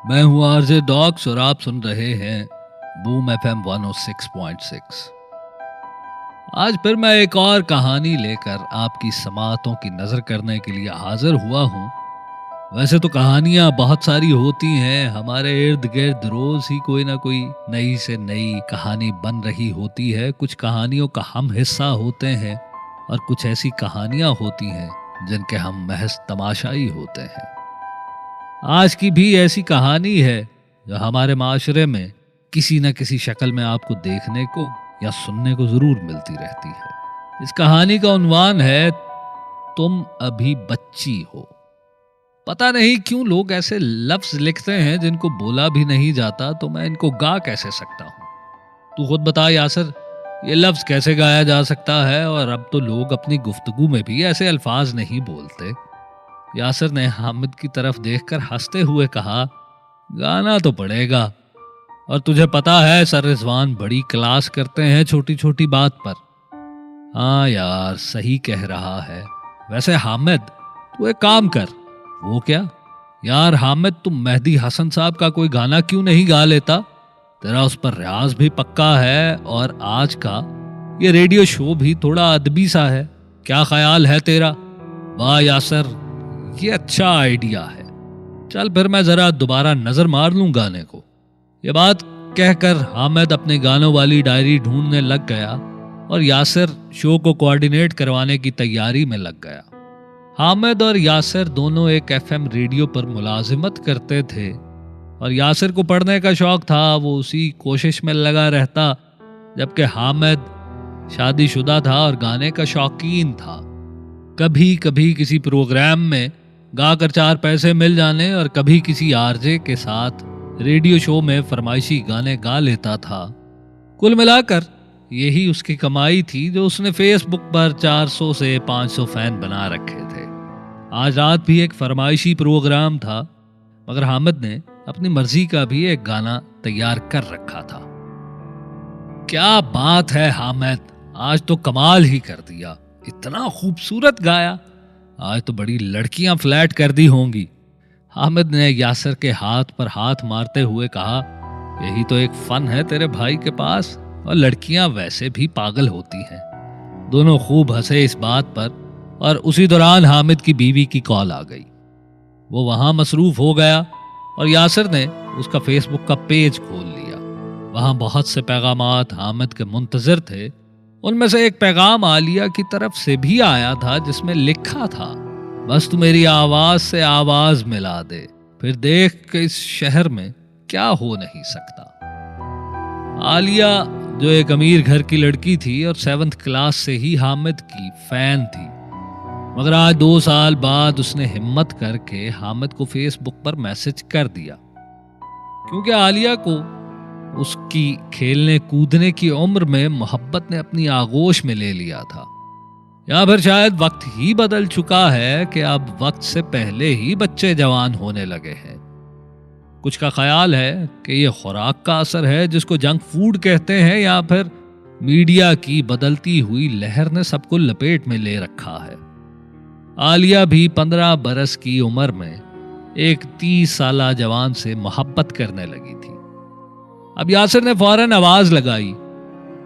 मैं हूँ RJ docs और आप सुन रहे हैं बूम एफएम 106.6। आज फिर मैं एक और कहानी लेकर आपकी समातों की नजर करने के लिए हाजिर हुआ हूँ। वैसे तो कहानियां बहुत सारी होती हैं, हमारे इर्द गिर्द रोज ही कोई ना कोई नई से नई कहानी बन रही होती है। कुछ कहानियों का हम हिस्सा होते हैं और कुछ ऐसी कहानियां होती हैं जिनके हम महज तमाशाई होते हैं। आज की भी ऐसी कहानी है जो हमारे माशरे में किसी न किसी शक्ल में आपको देखने को या सुनने को जरूर मिलती रहती है। इस कहानी का उन्वान है तुम अभी बच्ची हो। पता नहीं क्यों लोग ऐसे लफ्ज लिखते हैं जिनको बोला भी नहीं जाता, तो मैं इनको गा कैसे सकता हूँ। तू खुद बता यासर, ये लफ्ज कैसे गाया जा सकता है। और अब तो लोग अपनी गुफ्तगू में भी ऐसे अल्फाज नहीं बोलते। यासर ने हामिद की तरफ देखकर हंसते हुए कहा, गाना तो पड़ेगा। और तुझे पता है सर रिजवान बड़ी क्लास करते हैं छोटी छोटी बात पर। हाँ यार, सही कह रहा है। वैसे हामिद, तू एक काम कर। वो क्या? यार हामिद, तुम मेहदी हसन साहब का कोई गाना क्यों नहीं गा लेता? तेरा उस पर रियाज भी पक्का है और आज का ये रेडियो शो भी थोड़ा अदबी सा है। क्या ख्याल है तेरा? वाह यासर, ये अच्छा आइडिया है। चल फिर मैं जरा दोबारा नजर मार लूं गाने को। ये बात कहकर हामिद अपने गानों वाली डायरी ढूंढने लग गया और यासिर शो को कोऑर्डिनेट करवाने की तैयारी में लग गया। हामिद और यासिर दोनों एक एफएम रेडियो पर मुलाजिमत करते थे और यासिर को पढ़ने का शौक था, वो उसी कोशिश में लगा रहता, जबकि हामिद शादीशुदा था और गाने का शौकीन था। कभी कभी किसी प्रोग्राम में गाकर 4 पैसे मिल जाने और कभी किसी आरजे के साथ रेडियो शो में फरमाइशी गाने गा लेता था। कुल मिलाकर यही उसकी कमाई थी, जो उसने फेसबुक पर 400 से 500 फैन बना रखे थे। आज रात भी एक फरमाइशी प्रोग्राम था, मगर हामिद ने अपनी मर्जी का भी एक गाना तैयार कर रखा था। क्या बात है हामिद, आज तो कमाल ही कर दिया। इतना खूबसूरत गाया। आज तो बड़ी लड़कियां फ्लैट कर दी होंगी। हामिद ने यासिर के हाथ पर हाथ मारते हुए कहा, यही तो एक फन है तेरे भाई के पास, और लड़कियां वैसे भी पागल होती हैं। दोनों खूब हंसे इस बात पर और उसी दौरान हामिद की बीवी की कॉल आ गई। वो वहां मसरूफ हो गया और यासिर ने उसका फेसबुक का पेज खोल लिया। वहां बहुत से पैगामात हामिद के मुंतजर थे। उनमें से एक पैगाम आलिया की तरफ से भी आया था, जिसमें लिखा था, बस तू मेरी आवाज से आवाज मिला दे, फिर देख के इस शहर में क्या हो नहीं सकता। आलिया जो एक अमीर घर की लड़की थी और 7th क्लास से ही हामिद की फैन थी, मगर आज 2 साल बाद उसने हिम्मत करके हामिद को फेसबुक पर मैसेज कर दिया, क्योंकि आलिया को उसकी खेलने कूदने की उम्र में मोहब्बत ने अपनी आगोश में ले लिया था। या फिर शायद वक्त ही बदल चुका है कि अब वक्त से पहले ही बच्चे जवान होने लगे हैं। कुछ का ख्याल है कि यह खुराक का असर है जिसको जंक फूड कहते हैं, या फिर मीडिया की बदलती हुई लहर ने सबको लपेट में ले रखा है। आलिया भी 15 बरस की उम्र में एक 30 साला जवान से मोहब्बत करने लगी थी। अब यासिर ने फौरन आवाज लगाई,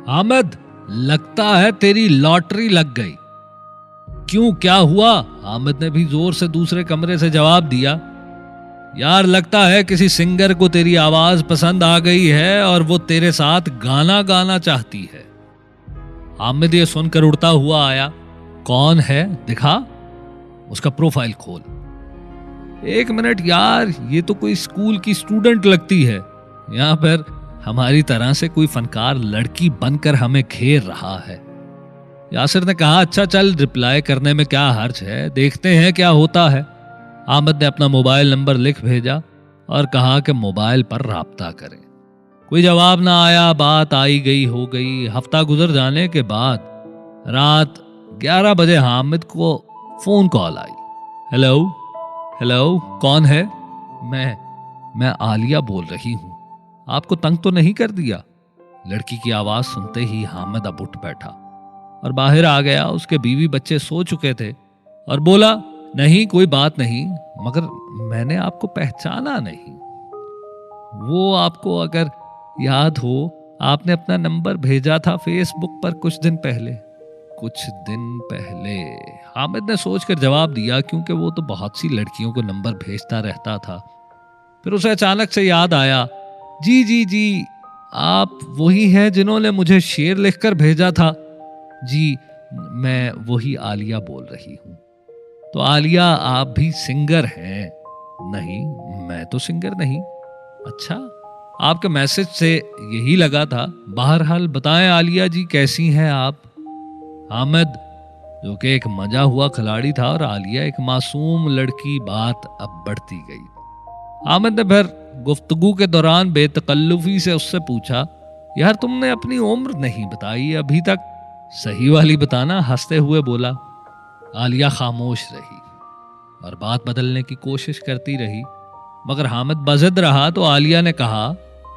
हामिद, लगता है तेरी लॉटरी लग गई। क्यों, क्या हुआ? हामिद ने भी जोर से दूसरे कमरे से जवाब दिया, यार लगता है किसी सिंगर को तेरी आवाज पसंद आ गई है और वो तेरे साथ गाना गाना चाहती है। हामिद ये सुनकर उड़ता हुआ आया, कौन है दिखा, उसका प्रोफाइल खोल। 1 मिनट यार, ये तो कोई स्कूल की स्टूडेंट लगती है, यहाँ पर हमारी तरह से कोई फनकार लड़की बनकर हमें घेर रहा है। यासिर ने कहा, अच्छा चल, रिप्लाई करने में क्या हर्ज है, देखते हैं क्या होता है। हामिद ने अपना मोबाइल नंबर लिख भेजा और कहा कि मोबाइल पर राब्ता करें। कोई जवाब ना आया, बात आई गई हो गई। हफ्ता गुजर जाने के बाद रात 11 बजे हामिद को फोन कॉल आई। हेलो हेलो, कौन है? मैं आलिया बोल रही हूँ, आपको तंग तो नहीं कर दिया? लड़की की आवाज सुनते ही हामिद अब उठ बैठा और बाहर आ गया। उसके बीवी बच्चे सो चुके थे और बोला, नहीं कोई बात नहीं, मगर मैंने आपको पहचाना नहीं। वो आपको अगर याद हो, आपने अपना नंबर भेजा था फेसबुक पर कुछ दिन पहले। कुछ दिन पहले, हामिद ने सोचकर जवाब दिया, क्योंकि वो तो बहुत सी लड़कियों को नंबर भेजता रहता था। फिर उसे अचानक से याद आया, जी जी जी, आप वही हैं जिन्होंने मुझे शेर लिखकर भेजा था। जी, मैं वही आलिया बोल रही हूँ। तो आलिया, आप भी सिंगर हैं? नहीं, मैं तो सिंगर नहीं। अच्छा, आपके मैसेज से यही लगा था। बहरहाल बताएं आलिया जी, कैसी हैं आप? हामिद, जो कि एक मजा हुआ खिलाड़ी था, और आलिया एक मासूम लड़की, बात अब बढ़ती गई। हामिद ने फिर गुफ्तगू के दौरान बेतकल्लुफी से उससे पूछा, यार तुमने अपनी उम्र नहीं बताई अभी तक, सही वाली बताना। हंसते हुए बोला। आलिया खामोश रही और बात बदलने की कोशिश करती रही, मगर हामिद बज़िद रहा। तो आलिया ने कहा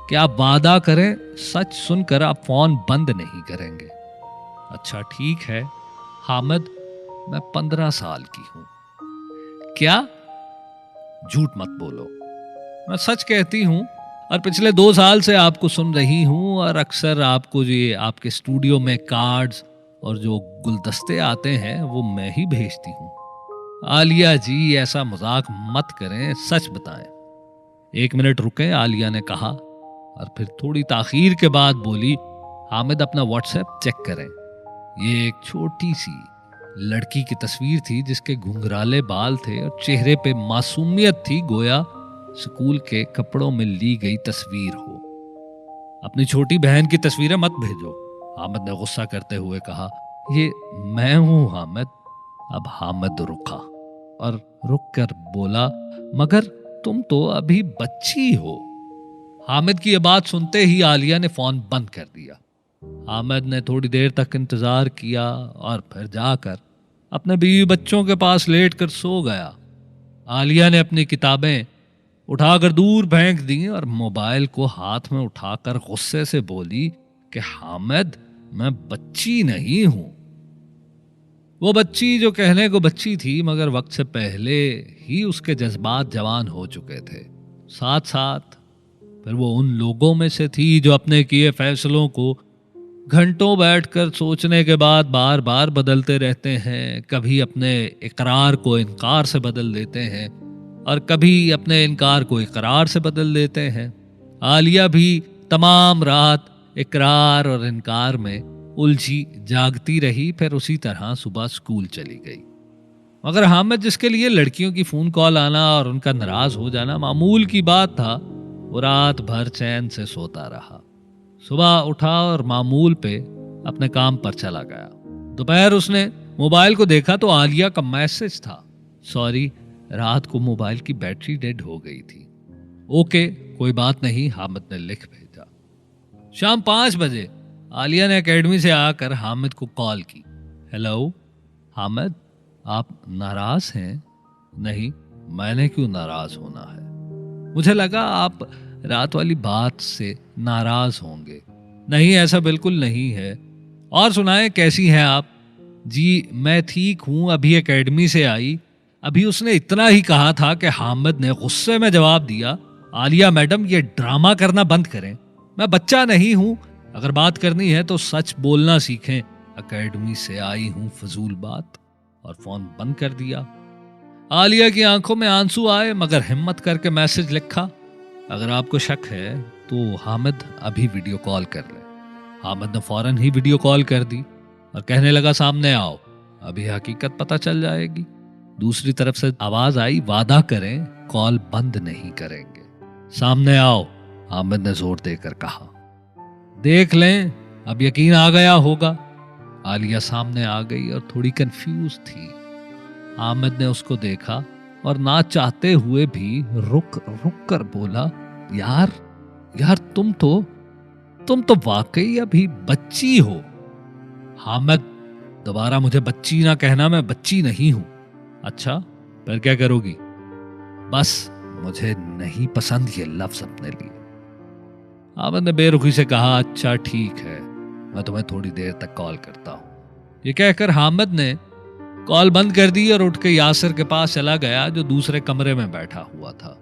कि आप वादा करें, सच सुनकर आप फोन बंद नहीं करेंगे। अच्छा ठीक है हामिद, मैं 15 साल की हूं। क्या? झूठ मत बोलो। मैं सच कहती हूं, और पिछले 2 साल से आपको सुन रही हूं, और अक्सर आपको ये आपके स्टूडियो में कार्ड्स और जो गुलदस्ते आते हैं वो मैं ही भेजती हूं। आलिया जी, ऐसा मजाक मत करें, सच बताएं। 1 मिनट रुकें, आलिया ने कहा, और फिर थोड़ी ताखीर के बाद बोली, हामिद अपना व्हाट्सएप चेक करें। ये एक छोटी सी लड़की की तस्वीर थी, जिसके घुंघराले बाल थे और चेहरे पे मासूमियत थी, गोया स्कूल के कपड़ों में ली गई तस्वीर हो। अपनी छोटी बहन की तस्वीरें मत भेजो, हामिद ने गुस्सा करते हुए कहा। ये मैं हूं हामिद। अब हामिद रुका और रुक कर बोला, मगर तुम तो अभी बच्ची हो। हामिद की यह बात सुनते ही आलिया ने फोन बंद कर दिया। हामिद ने थोड़ी देर तक इंतजार किया और फिर जाकर अपने बीवी बच्चों के पास लेट कर सो गया। आलिया ने अपनी किताबें उठाकर दूर फेंक दी और मोबाइल को हाथ में उठाकर गुस्से से बोली कि हामिद, मैं बच्ची नहीं हूं। वो बच्ची जो कहने को बच्ची थी, मगर वक्त से पहले ही उसके जज्बात जवान हो चुके थे। साथ साथ फिर वो उन लोगों में से थी जो अपने किए फैसलों को घंटों बैठकर सोचने के बाद बार बार बदलते रहते हैं। कभी अपने इकरार को इनकार से बदल देते हैं, और कभी अपने इनकार को इकरार से बदल देते हैं। आलिया भी तमाम रात इकरार और इनकार में उलझी जागती रही, फिर उसी तरह सुबह स्कूल चली गई। मगर हामिद, जिसके लिए लड़कियों की फोन कॉल आना और उनका नाराज हो जाना मामूल की बात था, वो रात भर चैन से सोता रहा। सुबह उठा और मामूल पे अपने काम पर चला गया। दोपहर उसने मोबाइल को देखा तो आलिया का मैसेज था, सॉरी, रात को मोबाइल की बैटरी डेड हो गई थी। ओके, कोई बात नहीं, हामिद ने लिख भेजा। शाम 5 बजे आलिया ने एकेडमी से आकर हामिद को कॉल की। हेलो हामिद, आप नाराज हैं? नहीं, मैंने क्यों नाराज होना है? मुझे लगा आप रात वाली बात से नाराज होंगे। नहीं, ऐसा बिल्कुल नहीं है। और सुनाएं, कैसी हैं आप? जी मैं ठीक हूं, अभी एकेडमी से आई। अभी उसने इतना ही कहा था कि हामिद ने गुस्से में जवाब दिया, आलिया मैडम, ये ड्रामा करना बंद करें। मैं बच्चा नहीं हूं, अगर बात करनी है तो सच बोलना सीखें। एकेडमी से आई हूं, फजूल बात। और फोन बंद कर दिया। आलिया की आंखों में आंसू आए, मगर हिम्मत करके मैसेज लिखा, अगर आपको शक है तो हामिद अभी वीडियो कॉल कर ले। हामिद ने फौरन ही वीडियो कॉल कर दी और कहने लगा, सामने आओ, अभी हकीकत पता चल जाएगी। दूसरी तरफ से आवाज आई, वादा करें कॉल बंद नहीं करेंगे। सामने आओ, हामिद ने जोर देकर कहा। देख लें, अब यकीन आ गया होगा। आलिया सामने आ गई और थोड़ी कंफ्यूज थी। हामिद ने उसको देखा और ना चाहते हुए भी रुक कर बोला, यार तुम तो वाकई अभी बच्ची हो। हामिद, दोबारा मुझे बच्ची ना कहना, मैं बच्ची नहीं हूं। अच्छा, फिर क्या करोगी? बस मुझे नहीं पसंद ये लफ्ज अपने लिए। हामिद ने बेरुखी से कहा, अच्छा ठीक है, मैं तुम्हें थोड़ी देर तक कॉल करता हूं। ये कहकर हामिद ने कॉल बंद कर दी और उठ के यासिर के पास चला गया, जो दूसरे कमरे में बैठा हुआ था।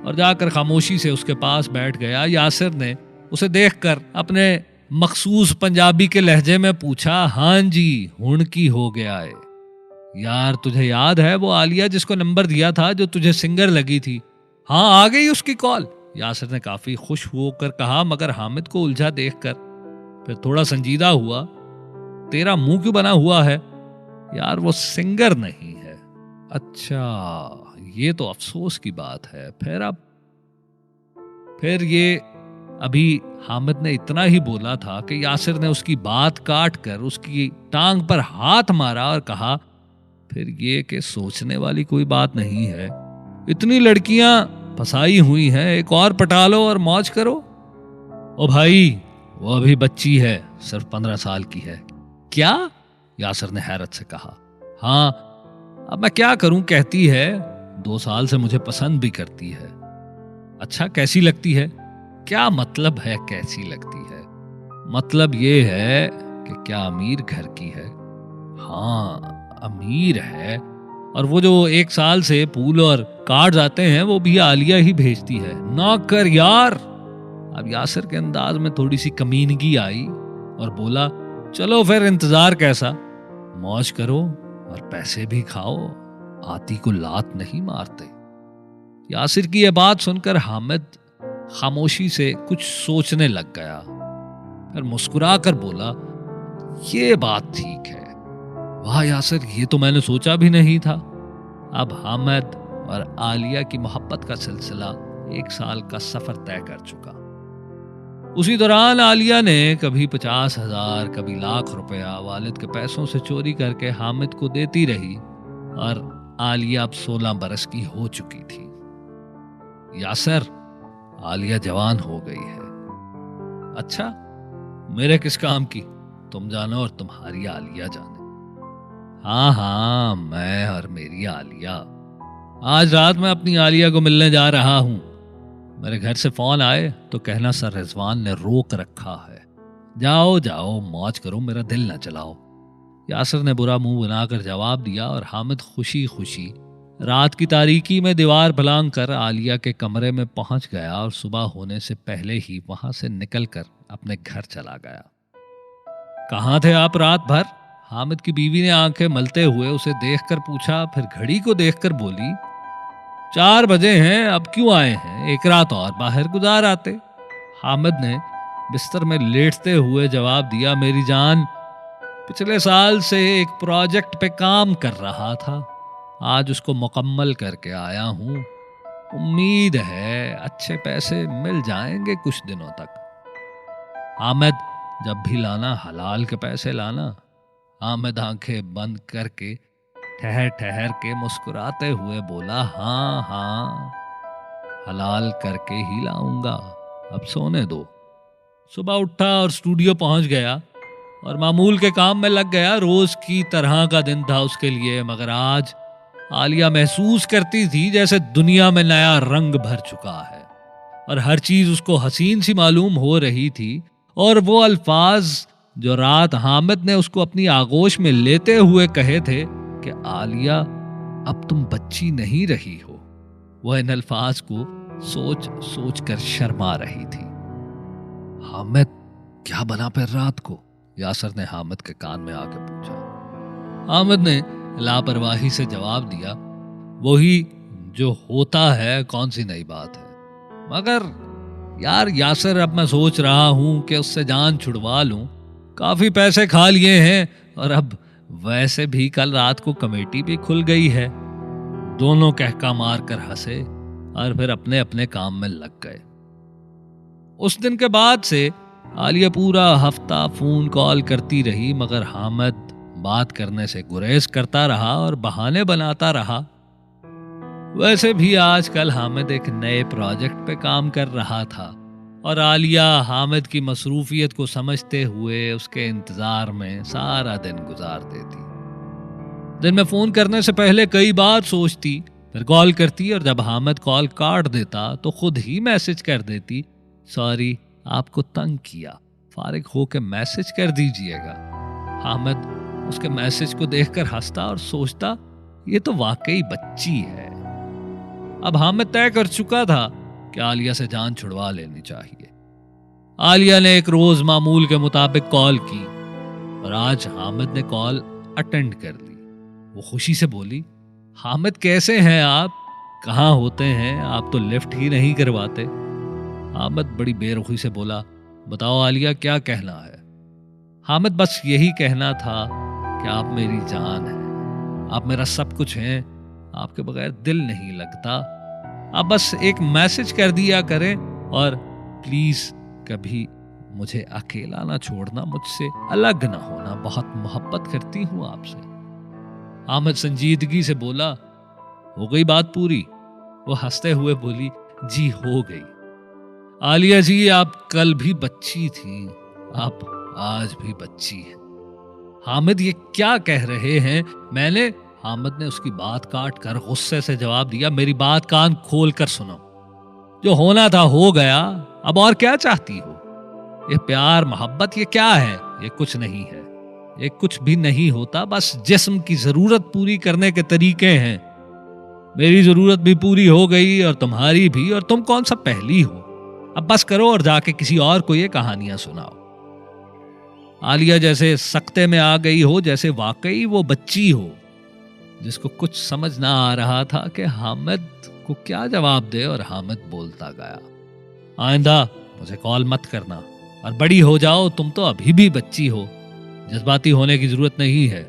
और जाकर खामोशी से उसके पास बैठ गया। यासिर ने उसे देखकर अपने मखसूस पंजाबी के लहजे में पूछा, हाँ जी हुण की हो गया है? यार तुझे याद है वो आलिया जिसको नंबर दिया था, जो तुझे सिंगर लगी थी? हाँ आ गई उसकी कॉल, यासिर ने काफी खुश होकर कहा, मगर हामिद को उलझा देखकर फिर थोड़ा संजीदा हुआ। तेरा मुंह क्यों बना हुआ है? यार वो सिंगर नहीं है। अच्छा ये तो अफसोस की बात है। फिर ये अभी हामिद ने इतना ही बोला था कि यासिर ने उसकी बात काट कर उसकी टांग पर हाथ मारा और कहा, फिर ये कि सोचने वाली कोई बात नहीं है, इतनी लड़कियां फसाई हुई हैं, एक और पटा लो और मौज करो। ओ भाई वो अभी बच्ची है, सिर्फ 15 साल की है। क्या? यासिर ने हैरत से कहा। हाँ अब मैं क्या करूं, कहती है 2 साल से मुझे पसंद भी करती है। अच्छा कैसी लगती है? क्या मतलब है कैसी लगती है? मतलब ये है कि क्या अमीर घर की है? हाँ अमीर है, और वो जो 1 साल से फूल और कार्ड आते हैं वो भी आलिया ही भेजती है। ना कर यार। अब यासिर के अंदाज में थोड़ी सी कमीनगी आई और बोला, चलो फिर इंतजार कैसा, मौज करो और पैसे भी खाओ, आती को लात नहीं मारते। यासिर की यह बात सुनकर हामिद खामोशी से कुछ सोचने लग गया, फिर मुस्कुरा कर बोला, ये बात ठीक है। वाह यासिर, ये तो मैंने सोचा भी नहीं था। अब हामिद और आलिया की मोहब्बत का सिलसिला 1 साल का सफर तय कर चुका। उसी दौरान आलिया ने कभी 50,000 कभी लाख रुपया वालिद के पैसों से चोरी करके हामिद को देती रही, और आलिया अब 16 बरस की हो चुकी थी। यासिर, आलिया जवान हो गई है। अच्छा, मेरे किस काम की, तुम जानो और तुम्हारी आलिया जाने। हाँ हाँ, मैं और मेरी आलिया। आज रात मैं अपनी आलिया को मिलने जा रहा हूं। मेरे घर से फोन आए तो कहना सर रिजवान ने रोक रखा है। जाओ जाओ मौज करो, मेरा दिल न चलाओ। यासिर ने बुरा मुंह बनाकर जवाब दिया और हामिद खुशी खुशी रात की तारीकी में दीवार फलांग कर आलिया के कमरे में पहुंच गया और सुबह होने से पहले ही वहां से निकलकर अपने घर चला गया। कहाँ थे आप रात भर? हामिद की बीवी ने आंखें मलते हुए उसे देखकर पूछा, फिर घड़ी को देखकर बोली, 4 बजे हैं, अब क्यों आए हैं, एक रात और बाहर गुजार आते। हामिद ने बिस्तर में लेटते हुए जवाब दिया, मेरी जान, पिछले साल से एक प्रोजेक्ट पे काम कर रहा था, आज उसको मुकम्मल करके आया हूं। उम्मीद है अच्छे पैसे मिल जाएंगे कुछ दिनों तक। हामिद, जब भी लाना हलाल के पैसे लाना। हामिद आंखें बंद करके ठहर ठहर के मुस्कुराते हुए बोला, हाँ हाँ हलाल करके ही लाऊंगा, अब सोने दो। सुबह उठा और स्टूडियो पहुंच गया और मामूल के काम में लग गया। रोज की तरह का दिन था उसके लिए, मगर आज आलिया महसूस करती थी जैसे दुनिया में नया रंग भर चुका है और हर चीज उसको हसीन सी मालूम हो रही थी। और वो अल्फाज जो रात हामिद ने उसको अपनी आगोश में लेते हुए कहे थे कि आलिया अब तुम बच्ची नहीं रही हो, वह इन अल्फाज को सोच सोच कर शर्मा रही थी। हामिद, क्या बना फिर रात को? यासिर ने हामिद के कान में आके पूछा। हामिद ने लापरवाही से जवाब दिया, वही जो होता है, कौन सी नई बात है। मगर यार यासिर, अब मैं सोच रहा हूं कि उससे जान छुड़वा लूं, काफी पैसे खा लिए हैं और अब वैसे भी कल रात को कमेटी भी खुल गई है। दोनों कहका मार कर हंसे और फिर अपने अपने काम में लग गए। उस दिन के बाद से आलिया पूरा हफ्ता फोन कॉल करती रही, मगर हामिद बात करने से गुरेज करता रहा और बहाने बनाता रहा। वैसे भी आजकल हामिद एक नए प्रोजेक्ट पे काम कर रहा था और आलिया हामिद की मसरूफियत को समझते हुए उसके इंतजार में सारा दिन गुजार देती। दिन में फोन करने से पहले कई बार सोचती, फिर कॉल करती और जब हामिद कॉल काट देता तो खुद ही मैसेज कर देती, सॉरी आपको तंग किया, फारिग होके मैसेज कर दीजिएगा। हामिद उसके मैसेज को देखकर हंसता और सोचता, ये तो वाकई बच्ची है। अब हामिद तय कर चुका था कि आलिया से जान छुड़वा लेनी चाहिए। आलिया ने एक रोज मामूल के मुताबिक कॉल की और आज हामिद ने कॉल अटेंड कर ली। वो खुशी से बोली, हामिद कैसे हैं आप, कहाँ होते हैं, आप तो लिफ्ट ही नहीं करवाते। हामिद बड़ी बेरुखी से बोला, बताओ आलिया क्या कहना है। हामिद बस यही कहना था कि आप मेरी जान हैं, आप मेरा सब कुछ हैं, आपके बगैर दिल नहीं लगता। आप बस एक मैसेज कर दिया करें और प्लीज कभी मुझे अकेला ना छोड़ना, मुझसे अलग ना होना, बहुत मोहब्बत करती हूं आपसे। हामिद संजीदगी से बोला, हो गई बात पूरी। वो हंसते हुए बोली, जी हो गई। आलिया जी, आप कल भी बच्ची थी, आप आज भी बच्ची हैं। हामिद ये क्या कह रहे हैं? हामिद ने उसकी बात काट कर गुस्से से जवाब दिया, मेरी बात कान खोल कर सुनो। जो होना था हो गया, अब और क्या चाहती हो? ये प्यार मोहब्बत ये क्या है? ये कुछ नहीं है, ये कुछ भी नहीं होता, बस जिस्म की जरूरत पूरी करने के तरीके हैं। मेरी जरूरत भी पूरी हो गई और तुम्हारी भी, और तुम कौन सा पहली हो। अब बस करो और जाके किसी और को ये कहानियां सुनाओ। आलिया जैसे सख्ते में आ गई हो, जैसे वाकई वो बच्ची हो जिसको कुछ समझ ना आ रहा था कि हामिद को क्या जवाब दे, और हामिद बोलता गया, आइंदा मुझे कॉल मत करना और बड़ी हो जाओ, तुम तो अभी भी बच्ची हो, जज्बाती होने की जरूरत नहीं है।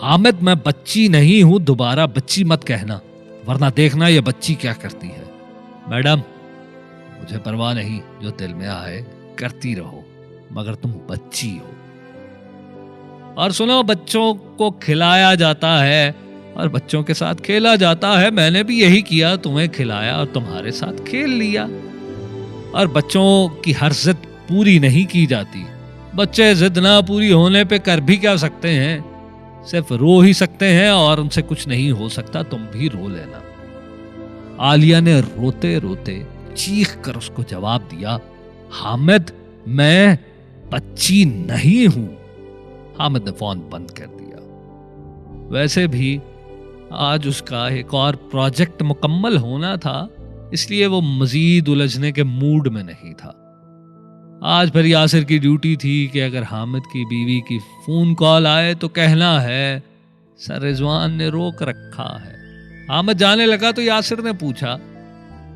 हामिद, मैं बच्ची नहीं हूं, दोबारा बच्ची मत कहना, वरना देखना ये बच्ची क्या करती है। मैडम, मुझे परवाह नहीं, जो दिल में आए करती रहो, मगर तुम बच्ची हो। और सुनो, बच्चों को खिलाया जाता है और बच्चों के साथ खेला जाता है। मैंने भी यही किया, तुम्हें खिलाया और तुम्हारे साथ खेल लिया। और बच्चों की हर जिद पूरी नहीं की जाती। बच्चे जिद ना पूरी होने पे कर भी क्या सकते हैं, सिर्फ रो ही सकते हैं, और उनसे कुछ नहीं हो सकता, तुम भी रो लेना। आलिया ने रोते रोते चीख कर उसको जवाब दिया, हामिद, मैं बच्ची नहीं हूं। हामिद ने फोन बंद कर दिया। वैसे भी आज उसका एक और प्रोजेक्ट मुकम्मल होना था, इसलिए वो मजीद उलझने के मूड में नहीं था। आज फिर यासिर की ड्यूटी थी कि अगर हामिद की बीवी की फोन कॉल आए तो कहना है सर रिजवान ने रोक रखा है। हामिद जाने लगा तो यासिर ने पूछा,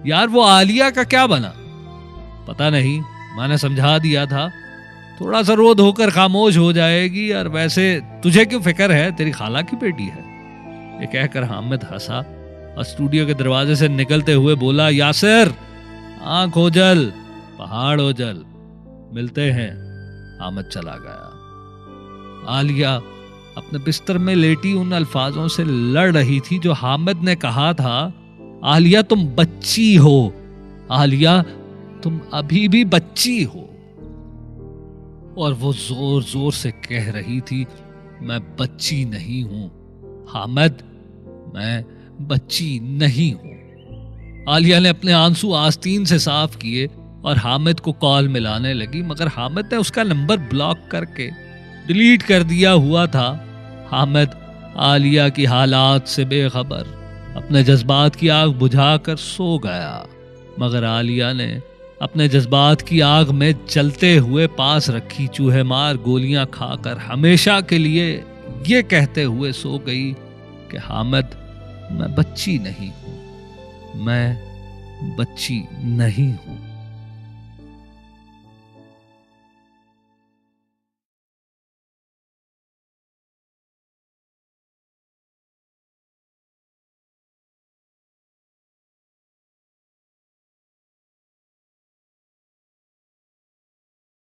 यार वो आलिया का क्या बना? पता नहीं, मैंने समझा दिया था, थोड़ा सा रो धोकर खामोश हो जाएगी, और वैसे तुझे क्यों फिक्र है, तेरी खाला की बेटी है। ये कहकर हामिद हंसा और स्टूडियो के दरवाजे से निकलते हुए बोला, यासिर, आंख ओझल पहाड़ ओझल, मिलते हैं। हामिद चला गया। आलिया अपने बिस्तर में लेटी उन अल्फाजों से लड़ रही थी जो हामिद ने कहा था, आलिया तुम बच्ची हो, आलिया तुम अभी भी बच्ची हो। और वो जोर जोर से कह रही थी, मैं बच्ची नहीं हूं हामिद, मैं बच्ची नहीं हूं। आलिया ने अपने आंसू आस्तीन से साफ किए और हामिद को कॉल मिलाने लगी, मगर हामिद ने उसका नंबर ब्लॉक करके डिलीट कर दिया हुआ था। हामिद आलिया की हालात से बेखबर अपने जज्बात की आग बुझाकर सो गया, मगर आलिया ने अपने जज्बात की आग में जलते हुए पास रखी चूहे मार गोलियां खाकर हमेशा के लिए ये कहते हुए सो गई कि हामिद, मैं बच्ची नहीं हूं, मैं बच्ची नहीं हूं।